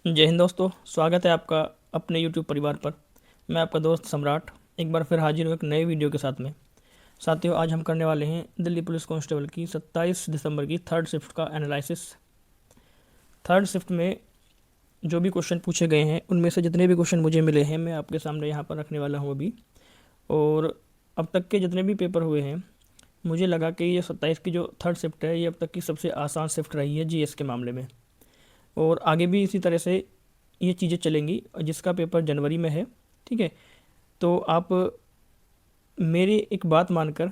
जय हिंद दोस्तों, स्वागत है आपका अपने YouTube परिवार पर। मैं आपका दोस्त सम्राट एक बार फिर हाजिर हूँ एक नए वीडियो के साथ में। साथियों, आज हम करने वाले हैं दिल्ली पुलिस कांस्टेबल की 27 दिसंबर की थर्ड शिफ्ट का एनालिसिस। थर्ड शिफ्ट में जो भी क्वेश्चन पूछे गए हैं उनमें से जितने भी क्वेश्चन मुझे मिले हैं मैं आपके सामने यहाँ पर रखने वाला हूँ अभी। और अब तक के जितने भी पेपर हुए हैं मुझे लगा कि ये 27 की जो थर्ड शिफ्ट है ये अब तक की सबसे आसान शिफ्ट रही है GS के मामले में। और आगे भी इसी तरह से ये चीज़ें चलेंगी। जिसका पेपर जनवरी में है, ठीक है, तो आप मेरी एक बात मानकर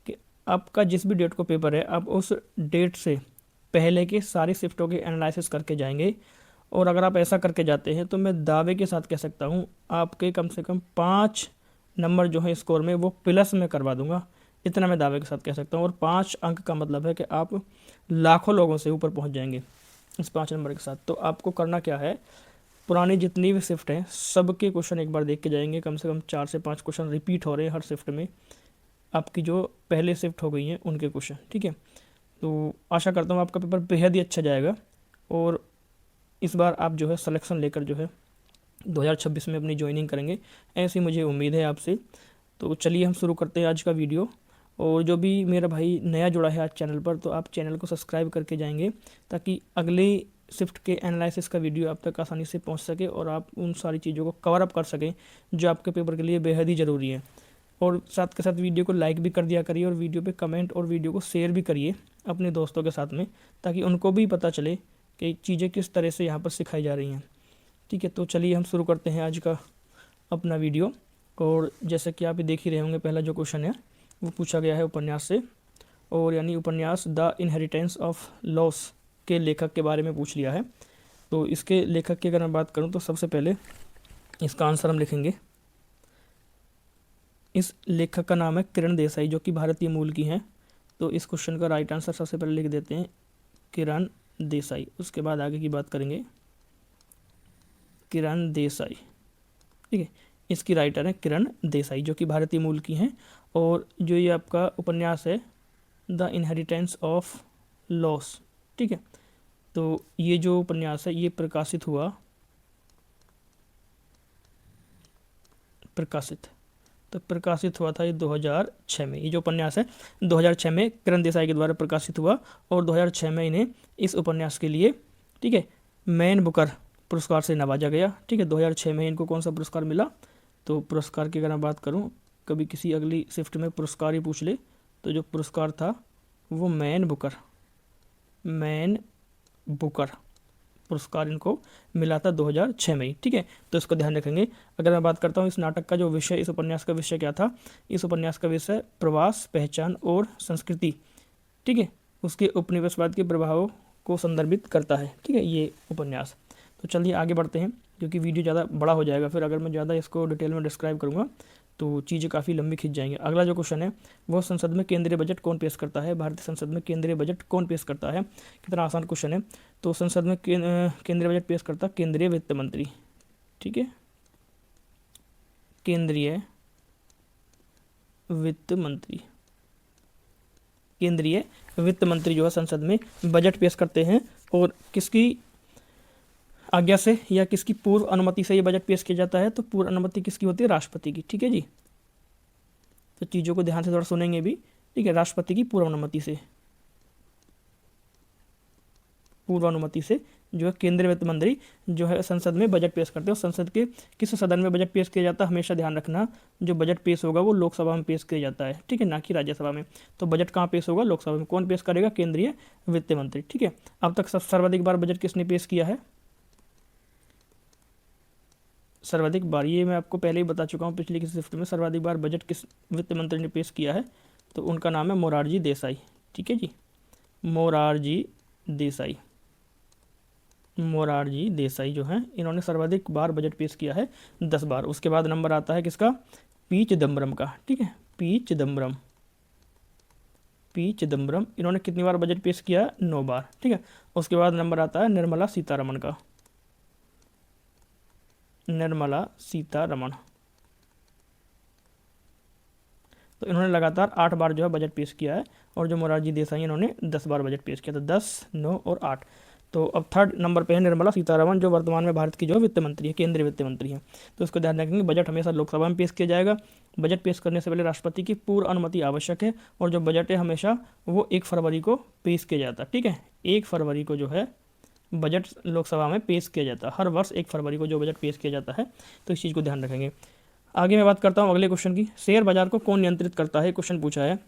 कि आपका जिस भी डेट को पेपर है आप उस डेट से पहले के सारी शिफ्टों के एनालिसिस करके जाएंगे। और अगर आप ऐसा करके जाते हैं तो मैं दावे के साथ कह सकता हूँ आपके कम से कम 5 नंबर जो है स्कोर में वो प्लस में करवा दूंगा। इतना मैं दावे के साथ कह सकता हूँ। और 5 अंक का मतलब है कि आप लाखों लोगों से ऊपर पहुँच जाएंगे इस 5 नंबर के साथ। तो आपको करना क्या है, पुरानी जितनी भी शिफ्ट हैं सबके क्वेश्चन एक बार देख के जाएंगे। कम से कम 4 से 5 क्वेश्चन रिपीट हो रहे हैं हर शिफ्ट में, आपकी जो पहले शिफ्ट हो गई हैं उनके क्वेश्चन, ठीक है। तो आशा करता हूँ आपका पेपर बेहद ही अच्छा जाएगा और इस बार आप जो है सिलेक्शन लेकर जो है 2026 में अपनी ज्वाइनिंग करेंगे, ऐसी मुझे उम्मीद है आपसे। तो चलिए हम शुरू करते हैं आज का वीडियो। और जो भी मेरा भाई नया जुड़ा है आज चैनल पर तो आप चैनल को सब्सक्राइब करके जाएंगे ताकि अगले शिफ्ट के एनालिसिस का वीडियो आप तक आसानी से पहुंच सके और आप उन सारी चीज़ों को कवर अप कर सकें जो आपके पेपर के लिए बेहद ही ज़रूरी है। और साथ के साथ वीडियो को लाइक भी कर दिया करिए और वीडियो पे कमेंट और वीडियो को शेयर भी करिए अपने दोस्तों के साथ में, ताकि उनको भी पता चले कि चीज़ें किस तरह से यहाँ पर सिखाई जा रही हैं, ठीक है। तो चलिए हम शुरू करते हैं आज का अपना वीडियो। और जैसे कि आप देख ही रहे होंगे, पहला जो क्वेश्चन है वो पूछा गया है उपन्यास से, और यानी उपन्यास द इनहेरिटेंस ऑफ लॉस के लेखक के बारे में पूछ लिया है। तो इसके लेखक की अगर मैं बात करूं तो सबसे पहले इसका आंसर हम लिखेंगे। इस लेखक का नाम है किरण देसाई, जो कि भारतीय मूल की हैं। तो इस क्वेश्चन का राइट आंसर सबसे पहले लिख देते हैं किरण देसाई। उसके बाद आगे की बात करेंगे। किरण देसाई, ठीक है, इसकी राइटर है किरण देसाई जो कि भारतीय मूल की हैं। और जो ये आपका उपन्यास है द इनहेरिटेंस ऑफ लॉस, ठीक है, तो ये जो उपन्यास है ये प्रकाशित हुआ था ये 2006 में। ये जो उपन्यास है 2006 में किरण देसाई के द्वारा प्रकाशित हुआ और 2006 में इन्हें इस उपन्यास के लिए, ठीक है, मैन बुकर पुरस्कार से नवाजा गया, ठीक है। 2006 में इनको कौन सा पुरस्कार मिला, तो पुरस्कार की अगर मैं बात करूं, कभी किसी अगली शिफ्ट में पुरस्कार ही पूछ ले तो जो पुरस्कार था वो मैन बुकर पुरस्कार इनको मिला था 2006 में ही, ठीक है। तो इसको ध्यान रखेंगे। अगर मैं बात करता हूँ इस नाटक का जो विषय, इस उपन्यास का विषय क्या था, इस उपन्यास का विषय प्रवास, पहचान और संस्कृति, ठीक है, उसके उपनिवेशवाद के प्रभावों को संदर्भित करता है, ठीक है, ये उपन्यास। तो चलिए आगे बढ़ते हैं, क्योंकि वीडियो ज़्यादा बड़ा हो जाएगा फिर अगर मैं ज़्यादा इसको डिटेल में डिस्क्राइब करूँगा तो चीज़ें काफ़ी लंबी खिंच जाएंगी। अगला जो क्वेश्चन है वो संसद में केंद्रीय बजट कौन पेश करता है, भारतीय संसद में केंद्रीय बजट कौन पेश करता है। कितना आसान क्वेश्चन है। तो संसद में केंद्रीय बजट पेश करता केंद्रीय वित्त मंत्री, ठीक है, केंद्रीय वित्त मंत्री। केंद्रीय वित्त मंत्री जो है संसद में बजट पेश करते हैं। और किसकी आज्ञा से या किसकी पूर्व अनुमति से ये बजट पेश किया जाता है, तो पूर्व अनुमति किसकी होती है, राष्ट्रपति की, ठीक है जी। तो चीज़ों को ध्यान से थोड़ा सुनेंगे भी, ठीक है। राष्ट्रपति की पूर्व अनुमति से जो है केंद्रीय वित्त मंत्री जो है संसद में बजट पेश करते हैं। और संसद के किस सदन में बजट पेश किया जाता है, हमेशा ध्यान रखना, जो बजट पेश होगा वो लोकसभा में पेश किया जाता है, ठीक है, ना कि राज्यसभा में। तो बजट कहाँ पेश होगा, लोकसभा में। कौन पेश करेगा, केंद्रीय वित्त मंत्री, ठीक है। अब तक सर्वाधिक बार बजट किसने पेश किया है, सर्वाधिक बार, ये मैं आपको पहले ही बता चुका हूँ पिछली किसी शिफ्ट में, सर्वाधिक बार बजट किस वित्त मंत्री ने पेश किया है, तो उनका नाम है मोरारजी देसाई, ठीक है जी, मोरारजी देसाई जो हैं इन्होंने सर्वाधिक बार बजट पेश किया है 10 बार। उसके बाद नंबर आता है किसका, पी चिदम्बरम का, ठीक है, पी चिदम्बरम इन्होंने कितनी बार बजट पेश किया, 9 बार, ठीक है। उसके बाद नंबर आता है निर्मला सीतारमण का, तो इन्होंने लगातार 8 बार जो है बजट पेश किया है। और जो मोरारजी देसाई इन्होंने 10 बार बजट पेश किया था, 10, 9 और 8। तो अब थर्ड नंबर पे है निर्मला सीतारमण, जो वर्तमान में भारत की जो वित्त मंत्री है, केंद्रीय वित्त मंत्री हैं। तो इसको ध्यान रखेंगे, बजट हमेशा लोकसभा में पेश किया जाएगा। बजट पेश करने से पहले राष्ट्रपति की पूर्व अनुमति आवश्यक है, और जो बजट है हमेशा वो 1 फरवरी को पेश किया जाता है। ठीक है, 1 फरवरी को जो है बजट लोकसभा में पेश किया जाता है। हर वर्ष 1 फरवरी को जो बजट पेश किया जाता है, तो इस चीज़ को ध्यान रखेंगे। आगे मैं बात करता हूँ अगले क्वेश्चन की। शेयर बाजार को कौन नियंत्रित करता है, क्वेश्चन पूछा है।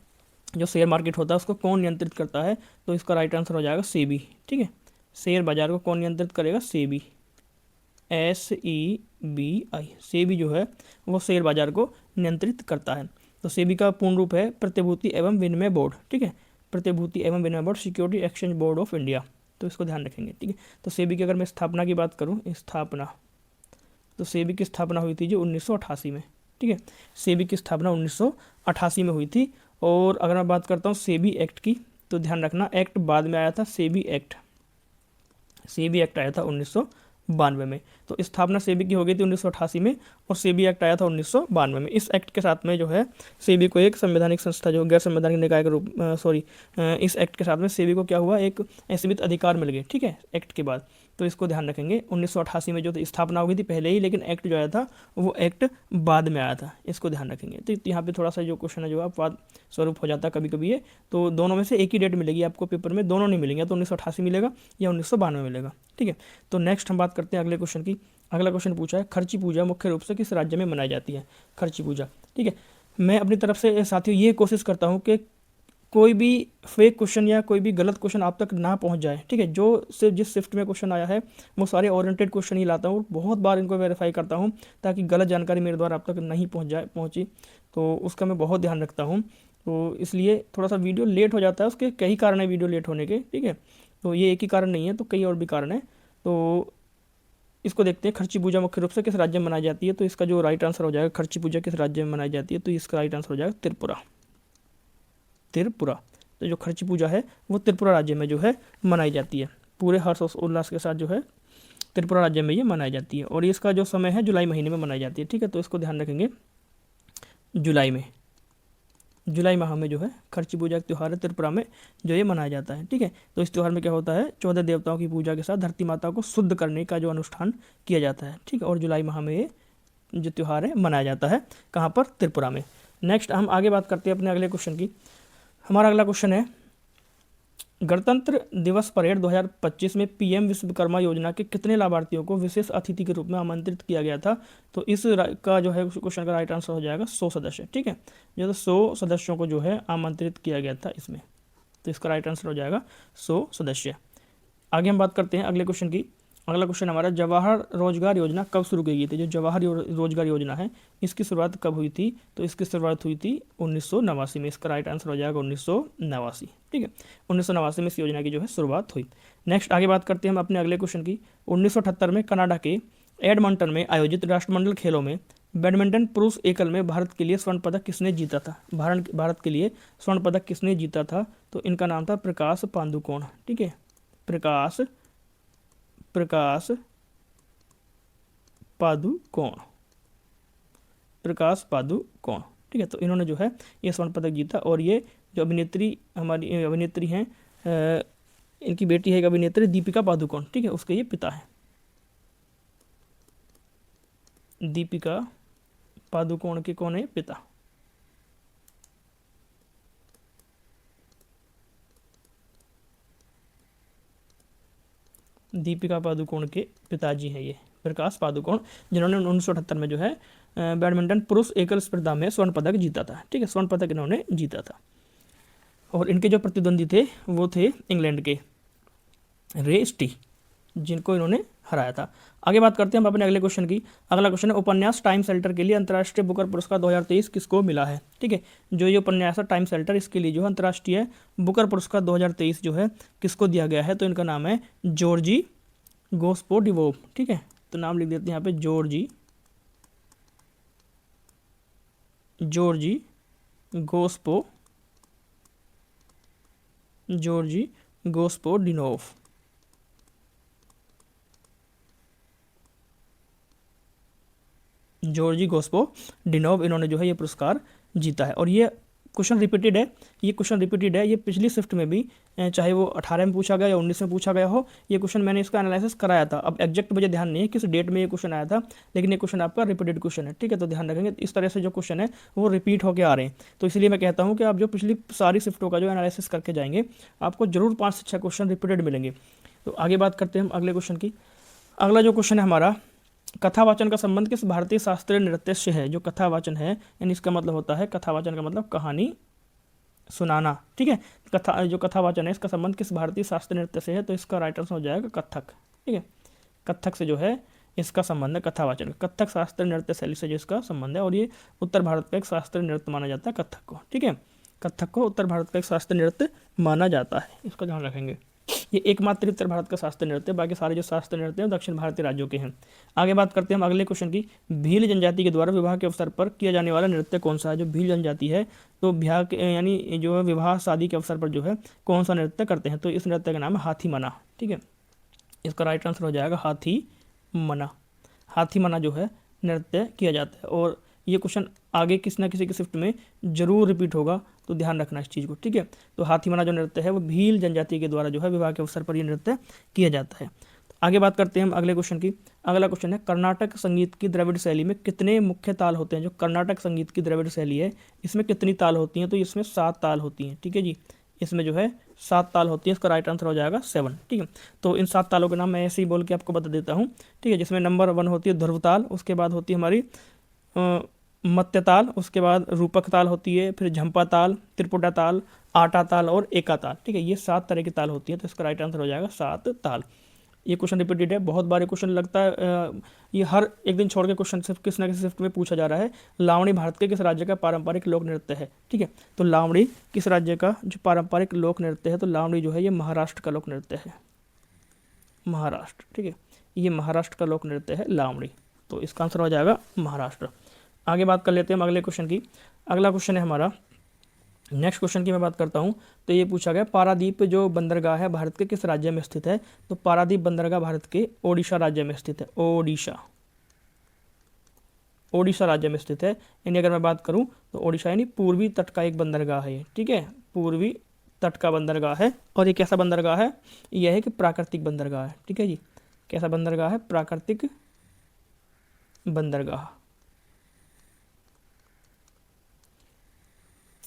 जो शेयर मार्केट होता है उसको कौन नियंत्रित करता है, तो इसका राइट आंसर हो जाएगा सेबी। ठीक है, शेयर बाजार को कौन नियंत्रित करेगा, सेबी, SEBI। सेबी जो है वो शेयर बाजार को नियंत्रित करता है। तो सेबी का पूर्ण रूप है प्रतिभूति एवं विनिमय बोर्ड। ठीक है, प्रतिभूति एवं विनिमय board, security exchange board of India. तो इसको ध्यान रखेंगे। ठीक है, तो सेबी की अगर मैं स्थापना की बात करूँ, स्थापना, तो सेबी की स्थापना हुई थी जो 1988 में। ठीक है, सेबी की स्थापना 1988 में हुई थी। और अगर मैं बात करता हूँ सेबी एक्ट की, तो ध्यान रखना एक्ट बाद में आया था, सेबी एक्ट आया था 1992 में। तो स्थापना सेबी की हो गई थी 1988 में, और सेबी एक्ट आया था 1992 में। इस एक्ट के साथ में जो है सेबी को एक संवैधानिक संस्था, जो गैर संवैधानिक निकाय के रूप इस एक्ट के साथ में सेबी को क्या हुआ, एक सीमित अधिकार मिल गए। ठीक है, एक्ट के बाद। तो इसको ध्यान रखेंगे, 1988 में जो स्थापना हो गई थी पहले ही, लेकिन एक्ट जो आया था वो एक्ट बाद में आया था। इसको ध्यान रखेंगे। तो यहाँ पे थोड़ा सा जो क्वेश्चन है जो अपवाद स्वरूप हो जाता है कभी कभी ये, तो दोनों में से एक ही डेट मिलेगी आपको पेपर में, दोनों नहीं मिलेंगे, तो 1988 मिलेगा या 1992 मिलेगा। ठीक है, तो नेक्स्ट हम बात करते हैं अगले क्वेश्चन की। अगला क्वेश्चन पूछा है, खर्ची पूजा मुख्य रूप से किस राज्य में मनाई जाती है, खर्ची पूजा। ठीक है, मैं अपनी तरफ से साथियों ये कोशिश करता हूँ कि कोई भी फेक क्वेश्चन या कोई भी गलत क्वेश्चन आप तक ना पहुंच जाए। ठीक है, जो सिर्फ जिस शिफ्ट में क्वेश्चन आया है वो सारे ओरिएंटेड क्वेश्चन ही लाता हूँ, बहुत बार इनको वेरीफाई करता हूँ ताकि गलत जानकारी मेरे द्वारा आप तक नहीं पहुंची, तो उसका मैं बहुत ध्यान रखता हूँ। तो इसलिए थोड़ा सा वीडियो लेट हो जाता है, उसके कई कारण है वीडियो लेट होने के। ठीक है, तो ये एक ही कारण नहीं है, तो कई और भी कारण है। तो इसको देखते हैं, खर्ची पूजा मुख्य रूप से किस राज्य में मनाई जाती है। तो इसका जो राइट आंसर हो जाएगा, खर्ची पूजा किस राज्य में मनाई जाती है, तो इसका राइट आंसर हो जाएगा त्रिपुरा। तो जो खर्ची पूजा है वो त्रिपुरा राज्य में जो है मनाई जाती है, पूरे हर्ष उल्लास के साथ जो है त्रिपुरा राज्य में ये मनाई जाती है। और इसका जो समय है जुलाई महीने में मनाई जाती है। ठीक है, तो इसको ध्यान रखेंगे, जुलाई माह में जो है खर्ची पूजा का त्यौहार है त्रिपुरा में जो ये मनाया जाता है। ठीक है, तो इस त्यौहार में क्या होता है, 14 देवताओं की पूजा के साथ धरती माता को शुद्ध करने का जो अनुष्ठान किया जाता है। ठीक है, और जुलाई माह में ये जो त्यौहार है मनाया जाता है, कहाँ पर, त्रिपुरा में। नेक्स्ट हम आगे बात करते हैं अपने अगले क्वेश्चन की। हमारा अगला क्वेश्चन है, गणतंत्र दिवस परेड 2025 में पीएम विश्वकर्मा योजना के कितने लाभार्थियों को विशेष अतिथि के रूप में आमंत्रित किया गया था। तो इस का जो है क्वेश्चन का राइट आंसर हो जाएगा 100 सदस्य। ठीक है, जो 100 सदस्यों को जो है आमंत्रित किया गया था इसमें, तो इसका राइट आंसर हो जाएगा 100 सदस्य। आगे हम बात करते हैं अगले क्वेश्चन की। अगला क्वेश्चन हमारा, जवाहर रोजगार योजना कब शुरू की गई थी। जो जवाहर रोजगार योजना है इसकी शुरुआत कब हुई थी, तो इसकी शुरुआत हुई थी 1989 में। इसका राइट आंसर हो जाएगा 1989। ठीक है, 1989 में इस योजना की जो है शुरुआत हुई। नेक्स्ट आगे बात करते हैं हम अपने अगले क्वेश्चन की। 1978 में कनाडा के एडमंटन में आयोजित राष्ट्रमंडल खेलों में बैडमिंटन पुरुष एकल में भारत के लिए स्वर्ण पदक किसने जीता था। भारत के लिए स्वर्ण पदक किसने जीता था, तो इनका नाम था प्रकाश पादुकोण। ठीक है, प्रकाश पादुकोण। ठीक है, तो इन्होंने जो है ये स्वर्ण पदक जीता। और ये जो अभिनेत्री, हमारी अभिनेत्री हैं, इनकी बेटी है एक अभिनेत्री दीपिका पादुकोण। ठीक है, उसके ये पिता हैं, दीपिका पादुकोण के कौन है, पिता। दीपिका पादुकोण के पिताजी हैं ये प्रकाश पादुकोण, जिन्होंने 1978 में जो है बैडमिंटन पुरुष एकल स्पर्धा में स्वर्ण पदक जीता था। ठीक है, स्वर्ण पदक इन्होंने जीता था। और इनके जो प्रतिद्वंदी थे वो थे इंग्लैंड के रे स्टी, जिनको इन्होंने हराया था। आगे बात करते हैं हम अपने अगले क्वेश्चन की। अगला क्वेश्चन है, उपन्यास टाइम सेल्टर के लिए अंतर्राष्ट्रीय बुकर पुरस्कार 2023 किसको मिला है। ठीक है, जो ये उपन्यास है टाइम सेल्टर, इसके लिए जो अंतर्राष्ट्रीय बुकर पुरस्कार 2023 जो है किसको दिया गया है, तो इनका नाम है जॉर्जी गोस्पोडिवोव। ठीक है, तो नाम लिख देते हैं यहाँ पे, जॉर्जी गोस्पोडिनोव। जॉर्जी गोस्पोडिनोव, इन्होंने जो है ये पुरस्कार जीता है। और ये क्वेश्चन रिपीटेड है, ये क्वेश्चन रिपीटेड है, ये पिछली शिफ्ट में भी चाहे वो 18 में पूछा गया या 19 में पूछा गया हो, ये क्वेश्चन मैंने इसका एनालिसिस कराया था। अब एग्जैक्ट मुझे ध्यान नहीं है किस डेट में ये क्वेश्चन आया था, लेकिन ये क्वेश्चन आपका रिपीटेड क्वेश्चन है, ठीक है। तो ध्यान रखेंगे इस तरह से जो क्वेश्चन है वो रिपीट होकर आ रहे हैं। तो इसलिए मैं कहता हूँ कि आप जो पिछली सारी शिफ्टों का जो एनालिसिस करके जाएंगे आपको जरूर 5 से 6 क्वेश्चन रिपीटेड मिलेंगे। तो आगे बात करते हैं हम अगले क्वेश्चन की। अगला जो क्वेश्चन है हमारा, कथावाचन का संबंध किस भारतीय शास्त्रीय नृत्य से है। जो कथावाचन है यानी इसका मतलब होता है, कथावाचन का मतलब कहानी सुनाना, ठीक है। जो कथावाचन है इसका संबंध किस भारतीय शास्त्रीय नृत्य से है, तो इसका राइट आंसर हो जाएगा कथक, ठीक है। कथक से जो है इसका संबंध है कथावाचन, कथक शास्त्रीय नृत्य शैली से जो इसका संबंध है, और ये उत्तर भारत का एक शास्त्रीय नृत्य माना जाता है कथक को, ठीक है। कथक को उत्तर भारत का एक शास्त्रीय नृत्य माना जाता है, इसका ध्यान रखेंगे। ये एकमात्र उत्तर भारत का शास्त्रीय नृत्य, बाकी सारे जो शास्त्रीय नृत्य हैं दक्षिण भारतीय राज्यों के हैं। आगे बात करते हैं हम अगले क्वेश्चन की। भील जनजाति के द्वारा विवाह के अवसर पर किया जाने वाला नृत्य कौन सा है। जो भील जनजाति है तो ब्याह यानी जो है विवाह शादी के अवसर पर जो है कौन सा नृत्य करते हैं, तो इस नृत्य का नाम है हाथी मना, ठीक है। इसका राइट आंसर हो जाएगा हाथी मना। हाथी मना जो है नृत्य किया जाता है, और ये क्वेश्चन आगे किसी न किसी की शिफ्ट में जरूर रिपीट होगा, तो ध्यान रखना इस चीज़ को, ठीक है। तो हाथी मना जो नृत्य है वो भील जनजाति के द्वारा जो है विवाह के अवसर पर ये नृत्य किया जाता है। तो आगे बात करते हैं हम अगले क्वेश्चन की। अगला क्वेश्चन है, कर्नाटक संगीत की द्रविड़ शैली में कितने मुख्य ताल होते हैं। जो कर्नाटक संगीत की द्रविड़ शैली है इसमें कितनी ताल होती हैं, तो इसमें 7 ताल होती हैं, ठीक है जी। इसमें जो है 7 ताल होती है, इसका राइट आंसर हो जाएगा 7, ठीक है। तो इन 7 तालों के नाम मैं ऐसे ही बोल के आपको बता देता हूँ, ठीक है। जिसमें नंबर 1 होती है ध्रुव ताल, उसके बाद होती है हमारी मत्स्य ताल, उसके बाद रूपक ताल होती है, फिर झंपा ताल, त्रिपुटा ताल, आटा ताल और एका ताल, ठीक है। ये 7 तरह की ताल होती है, तो इसका राइट आंसर हो जाएगा 7 ताल। ये क्वेश्चन रिपीटेड है, बहुत बार क्वेश्चन लगता है, ये हर एक दिन छोड़ के क्वेश्चन सिर्फ किस न किसी शिफ्ट में पूछा जा रहा है। लावणी भारत के किस राज्य का पारंपरिक लोक नृत्य है, ठीक है। तो लावणी किस राज्य का जो पारंपरिक लोक नृत्य है, तो लावणी जो है ये महाराष्ट्र का लोक नृत्य है, महाराष्ट्र, ठीक है। ये महाराष्ट्र का लोक नृत्य है लावणी, तो इसका आंसर हो जाएगा महाराष्ट्र। आगे बात कर लेते हैं हम अगले क्वेश्चन की। अगला क्वेश्चन है हमारा, नेक्स्ट क्वेश्चन की मैं बात करता हूँ। तो ये पूछा गया, पारादीप जो बंदरगाह है भारत के किस राज्य में स्थित है। तो पारादीप बंदरगाह भारत के ओडिशा राज्य में स्थित है, ओडिशा राज्य में स्थित है। यानी अगर मैं बात करूँ तो ओडिशा यानी पूर्वी तट का एक बंदरगाह है ये, ठीक है। पूर्वी तट का बंदरगाह है, और ये कैसा बंदरगाह है, यह है कि प्राकृतिक बंदरगाह है, ठीक है जी। कैसा बंदरगाह है, प्राकृतिक बंदरगाह।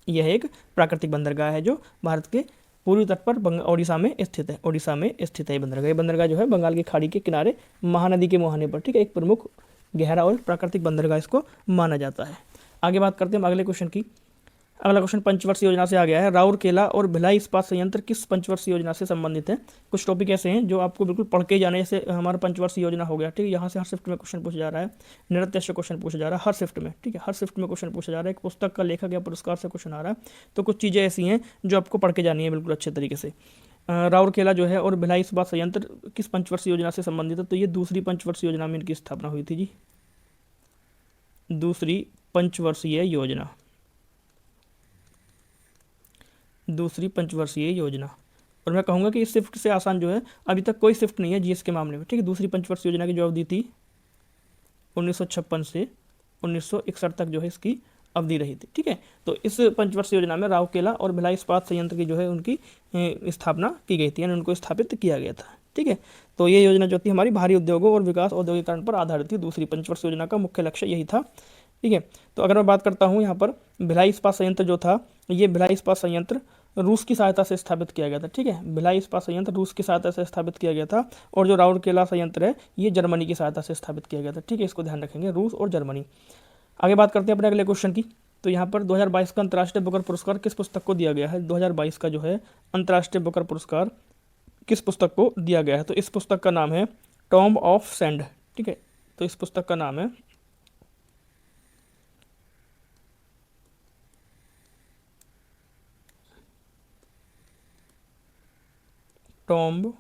यह एक प्राकृतिक बंदरगाह है जो भारत के पूर्वी तट पर ओडिशा में स्थित है, ओडिशा में स्थित है ये बंदरगाह। ये बंदरगाह जो है बंगाल की खाड़ी के किनारे महानदी के मुहाने पर, ठीक है, एक प्रमुख गहरा और प्राकृतिक बंदरगाह इसको माना जाता है। आगे बात करते हैं हम अगले क्वेश्चन की। अगला क्वेश्चन पंचवर्षीय योजना से आ गया है। राउरकेला और भिलाई इस्पात संयंत्र किस पंचवर्षीय योजना से संबंधित है। कुछ टॉपिक ऐसे हैं जो आपको बिल्कुल पढ़ के जाने, जैसे हमारा पंचवर्षीय योजना हो गया, ठीक है। यहाँ से हर शिफ्ट में क्वेश्चन पूछा जा रहा है, नृत्य से क्वेश्चन पूछा जा रहा है हर शिफ्ट में, ठीक है। हर शिफ्ट में क्वेश्चन पूछा जा रहा है, एक पुस्तक का लेखक या पुरस्कार से क्वेश्चन आ रहा है। तो कुछ चीज़ें ऐसी हैं जो आपको पढ़ के जानी है बिल्कुल अच्छे तरीके से। राउरकेला जो है और भिलाई इस्पात संयंत्र किस पंचवर्षीय योजना से संबंधित है। तो ये दूसरी पंचवर्षीय योजना में इनकी स्थापना हुई थी जी, दूसरी पंचवर्षीय योजना, दूसरी पंचवर्षीय योजना। और मैं कहूँगा कि इस शिफ्ट से आसान जो है अभी तक कोई शिफ्ट नहीं है जीएस के मामले में, ठीक है। दूसरी पंचवर्षीय योजना की जो अवधि थी 1956 से 1961 तक जो है इसकी अवधि रही थी, ठीक है। तो इस पंचवर्षीय योजना में राउरकेला और भिलाई इस्पात संयंत्र की जो है उनकी स्थापना की गई थी, यानी उनको स्थापित किया गया था, ठीक है। तो ये योजना जो थी हमारी भारी उद्योगों और विकास औद्योगिकरण पर आधारित थी। दूसरी पंचवर्षीय योजना का मुख्य लक्ष्य यही था, ठीक है। तो अगर मैं बात करता हूँ यहाँ पर भिलाई इस्पात संयंत्र जो था, ये भिलाई इस्पात संयंत्र रूस की सहायता से स्थापित किया गया था, ठीक है। भिलाई इस्पात संयंत्र रूस की सहायता से स्थापित किया गया था, और जो राउरकेला संयंत्र है ये जर्मनी की सहायता से स्थापित किया गया था, ठीक है। इसको ध्यान रखेंगे, रूस और जर्मनी। आगे बात करते हैं अपने अगले क्वेश्चन की। तो यहाँ पर 2022 का अंतर्राष्ट्रीय बुकर पुरस्कार किस पुस्तक को दिया गया है। 2022 का जो है अंतर्राष्ट्रीय बुकर पुरस्कार किस पुस्तक को दिया गया है। तो इस पुस्तक का नाम है टॉम्ब ऑफ सैंड, ठीक है। तो इस पुस्तक का नाम है tomb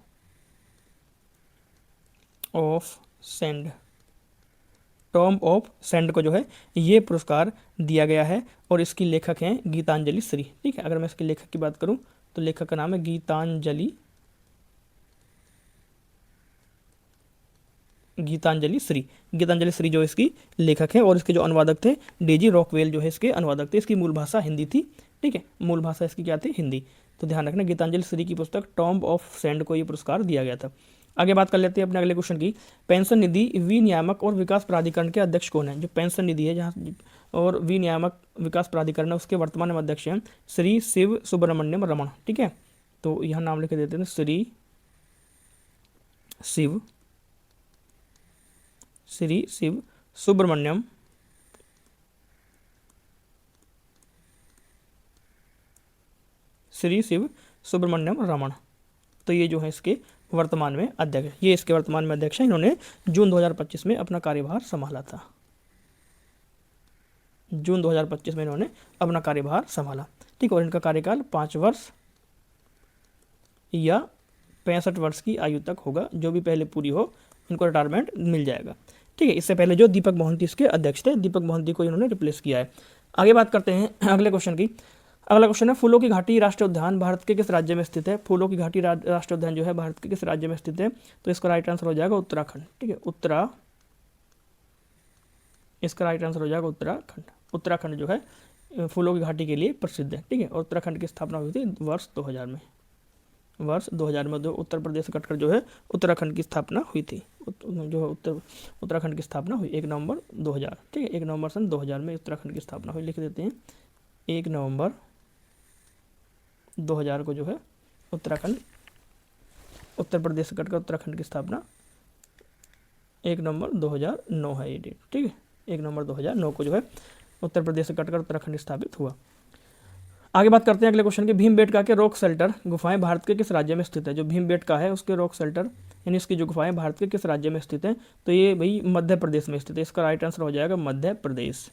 of sand. Tomb of sand को जो है ये पुरस्कार दिया गया है, और इसकी लेखक हैं गीतांजलि श्री, ठीक है। अगर मैं इसके लेखक की बात करूं तो लेखक का नाम है गीतांजलि श्री। गीतांजलि श्री जो इसकी लेखक है, और इसके जो अनुवादक थे डेजी रॉकवेल जो है इसके अनुवादक थे। इसकी मूल भाषा हिंदी थी, ठीक ठीक है, मूल भाषा इसकी क्या थी, हिंदी। तो ध्यान रखना, गीतांजलि श्री की पुस्तक टॉम्ब ऑफ सैंड को ये पुरस्कार दिया गया था। आगे बात कर लेते हैं अपने अगले क्वेश्चन की। पेंशन निधि विनियामक और विकास प्राधिकरण के अध्यक्ष कौन है? जो पेंशन निधि है जहाँ और विनियामक विकास प्राधिकरण है उसके वर्तमान में अध्यक्ष हैं श्री शिव सुब्रमण्यम रमन। ठीक है, तो यहाँ नाम लिख देते हैं श्री शिव सुब्रमण्यम रमन। तो ये जो है इसके वर्तमान में अध्यक्ष, ये इसके वर्तमान में अध्यक्ष हैं। इन्होंने जून 2025 में अपना कार्यभार संभाला था। जून 2025 में इन्होंने अपना कार्यभार संभाला। ठीक, और इनका कार्यकाल 5 वर्ष या 65 वर्ष की आयु तक होगा। जो भी पहले पूरी हो इनको रिटायरमेंट मिल जाएगा। ठीक है, इससे पहले जो दीपक मोहंती इसके अध्यक्ष थे, दीपक मोहंती को इन्होंने रिप्लेस किया है। आगे बात करते हैं अगले क्वेश्चन की। अगला क्वेश्चन है, फूलों की घाटी राष्ट्रीय उद्यान भारत के किस राज्य में स्थित है? फूलों की घाटी राष्ट्रीय उद्यान जो है भारत के किस राज्य में स्थित है? तो इसका राइट आंसर हो जाएगा उत्तराखंड। ठीक है, इसका राइट आंसर हो जाएगा उत्तराखंड। उत्तराखंड जो है फूलों की घाटी के लिए प्रसिद्ध है। ठीक है, और उत्तराखंड की स्थापना हुई थी वर्ष 2000 में। वर्ष 2000 में उत्तर प्रदेश कटकर जो है उत्तराखंड की स्थापना हुई थी। जो उत्तराखंड की स्थापना हुई 1 नवंबर 2000। ठीक है, 1 नवंबर सन 2000 में उत्तराखंड की स्थापना हुई। लिख देते हैं 1 नवंबर 2000 को जो है उत्तराखंड, उत्तर प्रदेश से कटकर उत्तराखंड की स्थापना 1 नवंबर 2009 है ये डेट। ठीक है, 1 नवंबर 2009 को जो है उत्तर प्रदेश से कटकर उत्तराखंड स्थापित हुआ। आगे बात करते हैं अगले क्वेश्चन के। भीमबेटका के रॉक शेल्टर गुफाएं भारत के किस राज्य में स्थित है? जो भीमबेटका है उसके रॉक शेल्टर यानी इसकी जो गुफाएं भारत के किस राज्य में स्थित है? तो ये भाई मध्य प्रदेश में स्थित है। इसका राइट आंसर हो जाएगा मध्य प्रदेश।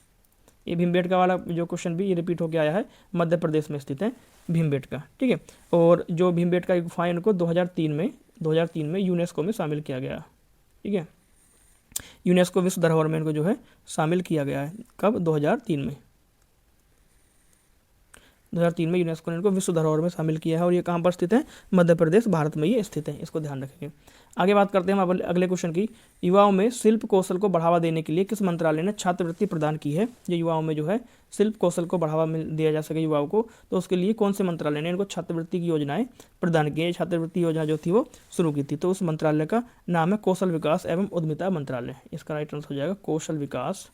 ये भीमबेटका वाला जो क्वेश्चन भी ये रिपीट होकर आया है, मध्य प्रदेश में स्थित है भीमबेटका। ठीक है, और जो भीमबेटका की गुफाएं इनको 2003 में यूनेस्को में शामिल किया गया। ठीक है, यूनेस्को विश्व धरोहर में इनको जो है शामिल किया गया है। कब? 2003 में। 2003 में यूनेस्को ने इनको विश्व धरोहर में शामिल किया है। और ये कहाँ पर स्थित है? मध्य प्रदेश, भारत में ये स्थित है। इसको ध्यान रखेंगे। आगे बात करते हैं हम अगले क्वेश्चन की। युवाओं में शिल्प कौशल को बढ़ावा देने के लिए किस मंत्रालय ने छात्रवृत्ति प्रदान की है? जो युवाओं में जो है शिल्प कौशल को बढ़ावा दिया जा सके युवाओं को, तो उसके लिए कौन से मंत्रालय ने इनको छात्रवृत्ति की योजनाएं प्रदान की है? छात्रवृत्ति योजना जो थी वो शुरू की थी। तो उस मंत्रालय का नाम है कौशल विकास एवं उद्यमिता मंत्रालय। इसका राइट आंसर हो जाएगा कौशल विकास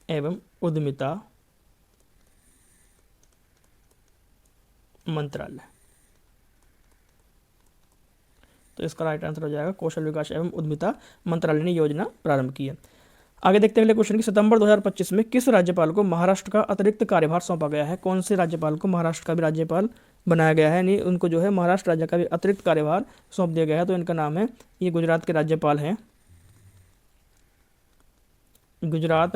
एवं उद्यमिता मंत्रालय। तो इसका राइट आंसर हो जाएगा कौशल विकास एवं उद्यमिता मंत्रालय ने योजना प्रारंभ की है। आगे देखते हैं अगले क्वेश्चन की। सितंबर 2025 में किस राज्यपाल को महाराष्ट्र का अतिरिक्त कार्यभार सौंपा गया है? कौन से राज्यपाल को महाराष्ट्र का भी राज्यपाल बनाया गया है, यानी उनको जो है महाराष्ट्र राज्य का भी अतिरिक्त कार्यभार सौंप दिया गया है? तो इनका नाम है, ये गुजरात के राज्यपाल हैं, गुजरात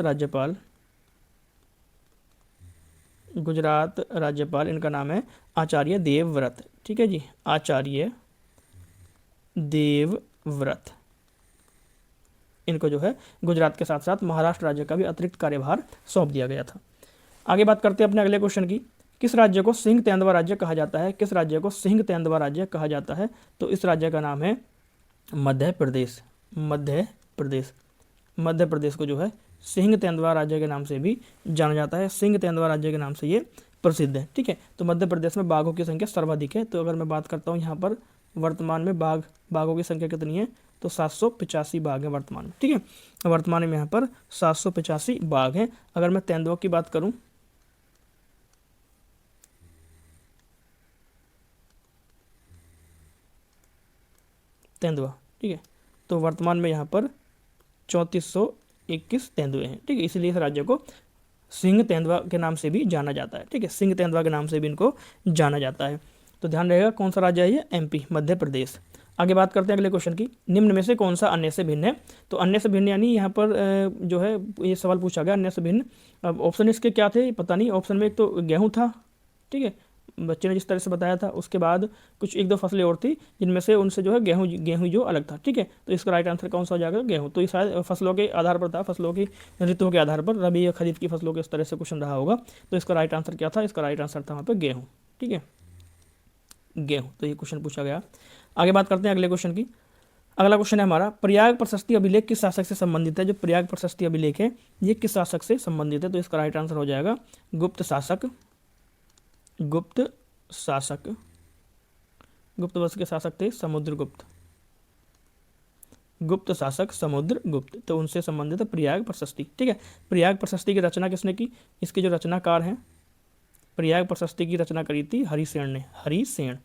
राज्यपाल इनका नाम है आचार्य देवव्रत। ठीक है जी, आचार्य देवव्रत। इनको जो है गुजरात के साथ साथ महाराष्ट्र राज्य का भी अतिरिक्त कार्यभार सौंप दिया गया था। आगे बात करते हैं अपने अगले क्वेश्चन की। किस राज्य को सिंह तेंदुआ राज्य कहा जाता है? किस राज्य को सिंह तेंदुआ राज्य कहा जाता है? तो इस राज्य का नाम है मध्य प्रदेश। मध्य प्रदेश को जो है सिंह तेंदुआ राज्य के नाम से भी जाना जाता है। सिंह तेंदुआ राज्य के नाम से ये प्रसिद्ध है। ठीक है, तो मध्य प्रदेश में बाघों की संख्या सर्वाधिक है। तो अगर मैं बात करता हूँ यहाँ पर वर्तमान में बाघों की संख्या कितनी है? तो 785 बाघ है वर्तमान में। ठीक है, वर्तमान में यहाँ पर 785 बाघ हैं। अगर मैं तेंदुआ की बात करूँ, ठीक है, तो वर्तमान में यहाँ पर 3421 तेंदुए हैं। ठीक है, इसलिए इस राज्य को सिंह तेंदुआ के नाम से भी जाना जाता है। ठीक है, सिंह तेंदुआ के नाम से भी इनको जाना जाता है। तो ध्यान रहेगा कौन सा राज्य है ये? MP, मध्य प्रदेश। आगे बात करते हैं अगले क्वेश्चन की। निम्न में से कौन सा अन्य से भिन्न है? तो अन्य से भिन्न यानी यहाँ पर जो है ये सवाल पूछा गया अन्य से भिन्न। अब ऑप्शन इसके क्या थे पता नहीं। ऑप्शन में एक तो गेहूँ था, ठीक है, बच्चे ने जिस तरह से बताया था। उसके बाद कुछ 1-2 फसलें और थी जिनमें से उनसे जो है गेहूँ जो अलग था। ठीक है, तो इसका राइट आंसर कौन सा हो जाएगा? गेहूँ। तो ये शायद फसलों के आधार पर था, फसलों की ऋतुओं के आधार पर, रबी या खरीफ की फसलों के इस तरह से क्वेश्चन रहा होगा। तो इसका राइट आंसर क्या था? इसका राइट आंसर था वहाँ पर गेहूँ। ठीक है, गेहूँ। तो ये क्वेश्चन पूछा गया। आगे बात करते हैं अगले क्वेश्चन की। अगला क्वेश्चन है हमारा, प्रयाग प्रशस्ति अभिलेख किस शासक से संबंधित है? जो प्रयाग प्रशस्ति अभिलेख है ये किस शासक से संबंधित है? तो इसका राइट आंसर हो जाएगा गुप्त शासक। गुप्त शासक, गुप्त वंश के शासक थे समुद्रगुप्त। गुप्त शासक समुद्रगुप्त, तो उनसे संबंधित है प्रयाग प्रशस्ति। ठीक है, प्रयाग प्रशस्ति की रचना किसने की? इसके जो रचनाकार हैं, प्रयाग प्रशस्ति की रचना करी थी हरिसेन ने। हरिसेन,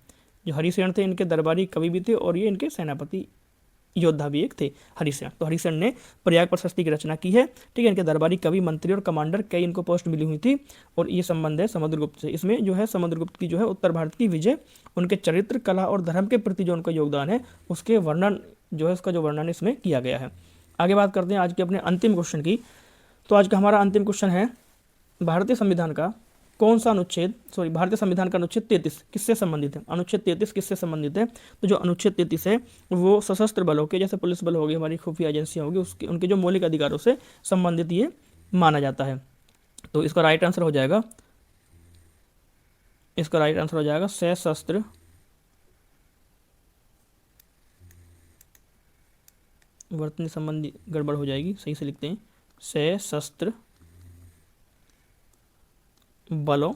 जो हरिसेन थे इनके दरबारी कवि भी थे और ये इनके सेनापति योद्धा भी एक थे, हरिसेन। तो हरिसेन ने प्रयाग प्रशस्ति की रचना की है। ठीक है, इनके दरबारी कवि, मंत्री और कमांडर कई इनको पोस्ट मिली हुई थी और ये संबंध है समुद्रगुप्त से। इसमें जो है समुद्रगुप्त की जो है उत्तर भारत की विजय, उनके चरित्र, कला और धर्म के प्रति जो उनका योगदान है उसके वर्णन जो है, उसका जो वर्णन इसमें किया गया है। आगे बात करते हैं आज के अपने अंतिम क्वेश्चन की। तो आज का हमारा अंतिम क्वेश्चन है, भारतीय संविधान का कौन सा अनुच्छेद, भारतीय संविधान का अनुच्छेद 33 किससे संबंधित है? अनुच्छेद 33 किससे संबंधित है? तो जो अनुच्छेद 33 है वो सशस्त्र बलों के, जैसे पुलिस बल हो गई, हमारी खुफिया एजेंसियां होगी, उसके उनके जो मौलिक अधिकारों से संबंधित ये माना जाता है। तो इसका राइट आंसर हो जाएगा, इसका राइट आंसर हो जाएगा सशस्त्र वर्तनी संबंधी गड़बड़ हो जाएगी, सही से लिखते हैं, सशस्त्र बलों,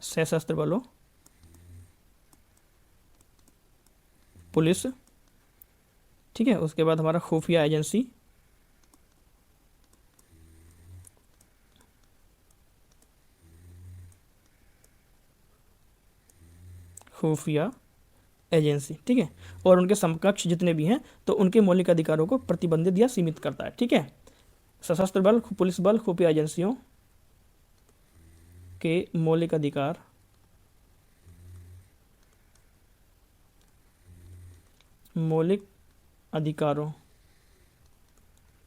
सशस्त्र बलों, पुलिस। ठीक है, उसके बाद हमारा खुफिया एजेंसी, खुफिया एजेंसी। ठीक है, और उनके समकक्ष जितने भी हैं तो उनके मौलिक अधिकारों को प्रतिबंधित या सीमित करता है। ठीक है, सशस्त्र बल, पुलिस बल, खुफिया एजेंसियों के मौलिक अधिकार मौलिक अधिकारों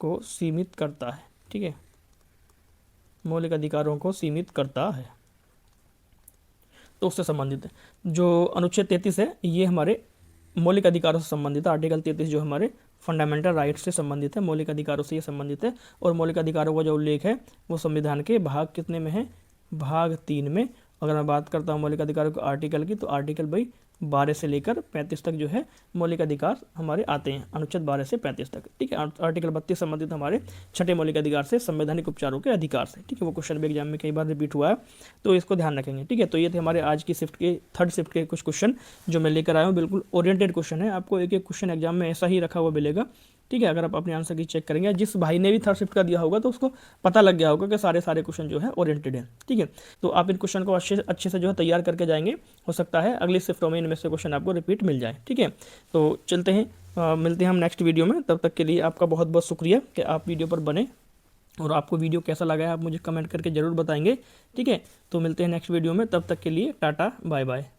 को सीमित करता है। ठीक है, मौलिक अधिकारों को सीमित करता है, तो उससे संबंधित है। जो अनुच्छेद 33 है ये हमारे मौलिक अधिकारों से संबंधित है। आर्टिकल 33 जो हमारे फंडामेंटल राइट्स से संबंधित है, मौलिक अधिकारों से ये संबंधित है। और मौलिक अधिकारों का जो उल्लेख है वो संविधान के भाग कितने में है? भाग 3 में। अगर मैं बात करता हूँ मौलिक अधिकारों के आर्टिकल की, तो आर्टिकल भाई 12 से लेकर 35 तक जो है मौलिक अधिकार हमारे आते हैं, अनुच्छेद 12 से 35 तक। ठीक है, आर्टिकल 32 संबंधित हमारे छठे मौलिक अधिकार से, संवैधानिक उपचारों के अधिकार से। ठीक है, वो क्वेश्चन भी एग्जाम में कई बार रिपीट हुआ है, तो इसको ध्यान रखेंगे। ठीक है, तो ये थे हमारे आज की शिफ्ट के, थर्ड शिफ्ट के कुछ क्वेश्चन जो मैं लेकर आया हूँ। बिल्कुल ओरिएंटेड क्वेश्चन है, आपको एक एक क्वेश्चन एग्जाम में ऐसा ही रखा हुआ मिलेगा। ठीक है, अगर आप अपने आंसर की चेक करेंगे, जिस भाई ने भी थर्ड शिफ्ट का दिया होगा तो उसको पता लग गया होगा कि सारे क्वेश्चन जो है ओरिएंटेड है। ठीक है, तो आप इन क्वेश्चन को अच्छे से जो है तैयार करके जाएंगे, हो सकता है अगली शिफ्टों में इनमें से क्वेश्चन आपको रिपीट मिल जाए। ठीक है, तो चलते हैं, मिलते हैं हम नेक्स्ट वीडियो में। तब तक के लिए आपका बहुत बहुत शुक्रिया कि आप वीडियो पर बने, और आपको वीडियो कैसा लगा है आप मुझे कमेंट करके ज़रूर बताएंगे। ठीक है, तो मिलते हैं नेक्स्ट वीडियो में, तब तक के लिए टाटा बाय बाय।